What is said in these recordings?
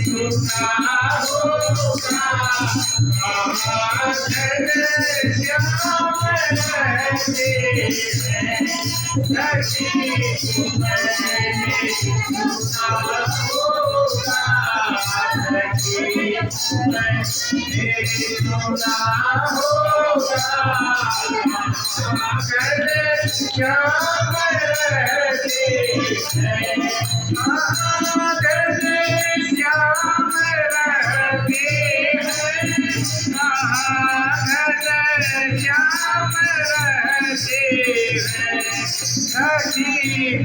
सुना होगा कहाँ घन श्याम रहते हैं सखी तुमने सुना होगा सखी तुमने सुना होगा कहाँ घन श्याम रहते हैं कहाँ घन श्याम रहते हैं कहाँ घन श्याम रहते हैं सखी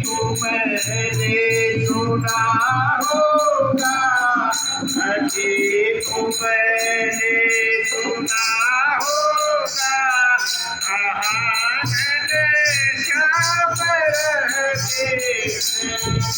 तुमने सुना होगा सखी तुमने सुना होगा कहाँ घन श्याम रहते हैं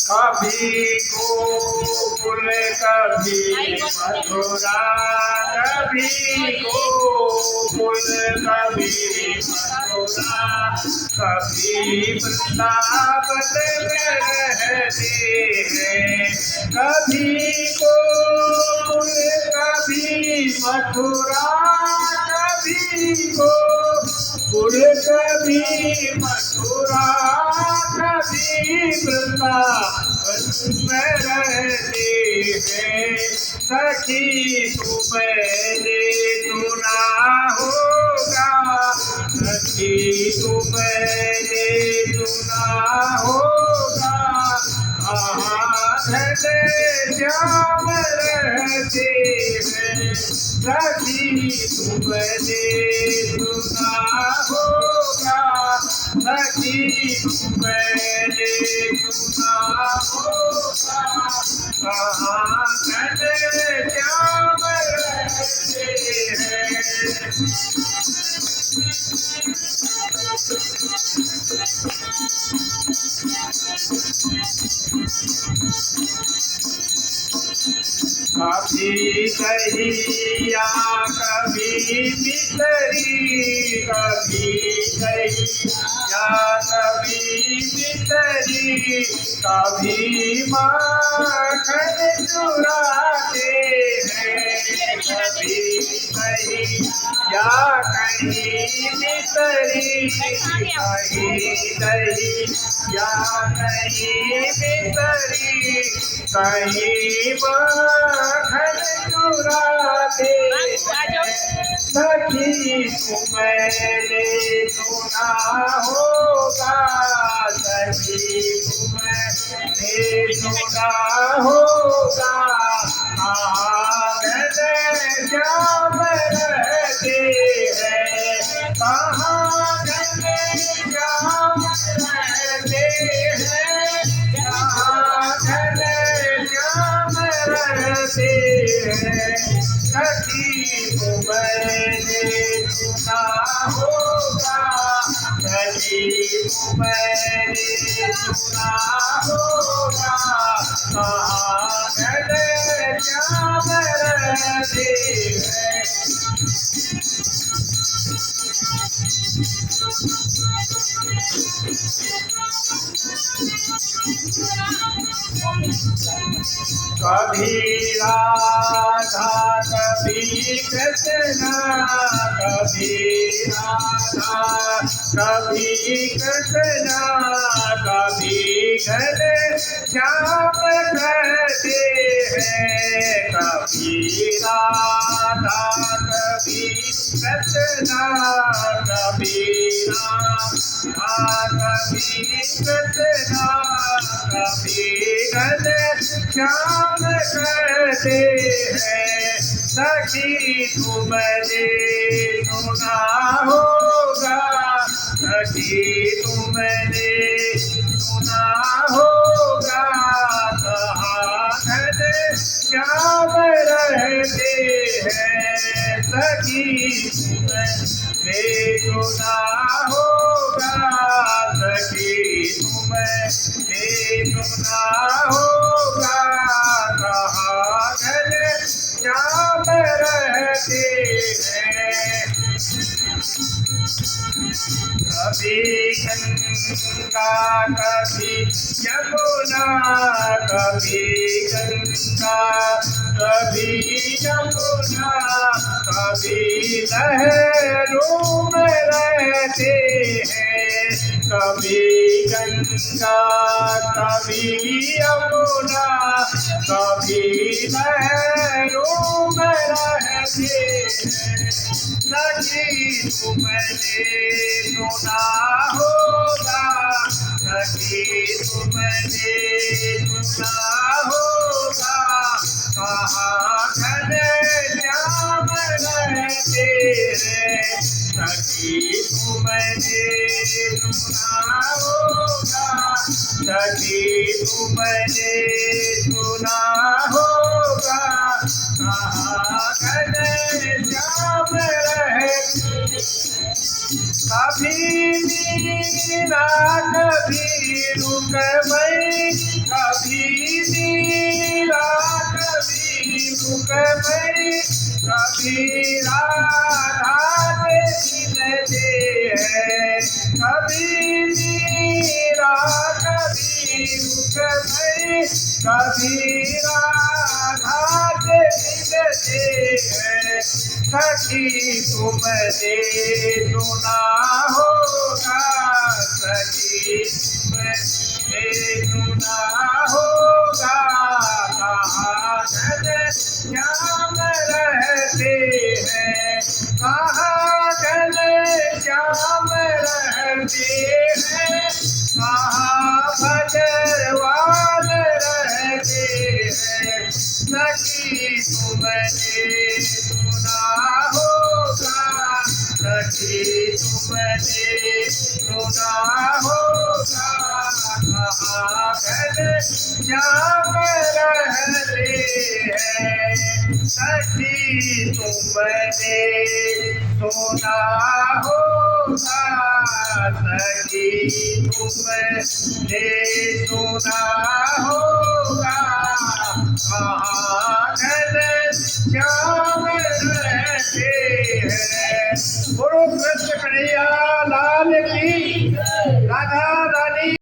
कभी गोकुल कभी मथुरा कभी गोकुल कभी मथुरा कभी वृंदावन में रहते हैं कभी गोकुल कभी मथुरा कभी गोकुल कभी मथुरा कभी वृंदावन में रहते हैं सखी तुमने सुना होगा सखी तुमने सुना होगा कहाँ घन श्याम रहते हैं सखी तुमने सुना होगा सखी तुमने सुना होगा कहाँ घन श्याम रहते हैं कभी कहिया कभी मितरी कभी कहिया कभी मितरी कभी माखन चुराते हैं कभी कहिया कहीं मितरी कहीं दही या कहीं मितरी कहीं माखन चुराते सखी तुमने सुना होगा सखी तुमने सुना होगा कहाँ घन श्याम रहते हैं कहाँ घन श्याम रहते हैं कहाँ घन श्याम रहते हैं सखी तुमने सुना होगा सखी तुमने सुना होगा कहाँ घन श्याम रहते हैं कभी राधा कभी कृष्ण कभी राधा कभी कृष्ण कभी घन श्याम कहते हैं कभी राधा कभी कृष्ण कभी राधा कभी कृष्ण कभी घन श्याम कहते हैं सखी तुमने सुना होगा सखी तुमने सुना होगा कहाँ घन श्याम रहते सखी तुमने सुना होगा, सखी तुमने सुना होगा, कहाँ घनश्याम रहते हैं। कभी गंगा कभी यमुना, कभी गंगा कभी यमुना, कभी लहरों में रहते हैं। कभी गंगा कभी यमुना, कभी लहरों में रहते हैं। सखी तुमने सुना होगा, सखी तुमने सुना होगा, कहाँ घनश्याम रहते हैं। सखी तुमने सुना होगा, सखी तुमने सुना होगा, कहाँ घनश्याम रहते। कभी मीरा कभी रुक्मणी, कभी मीरा कभी रुक्मणी, कभी राधा मिलते हैं। कभी मीरा कभी रुक्मणी, कभी राधा मिलते हैं। सखी तुमने सुना होगा, सखी तुमने सुना होगा, कहाँ घनश्याम रहते हैं। कहाँ घनश्याम रहते हैं, कहाँ भजरवाल रहते हैं। सखी तुमने सुना होगा, सखी तुमने सुना होगा, कहाँ घनश्याम रहते हैं। सखी तुमने सुना होगा, सखी तुमने सुना होगा, कहाँ घनश्याम रहते हैं। बोलो कृष्ण कन्हैया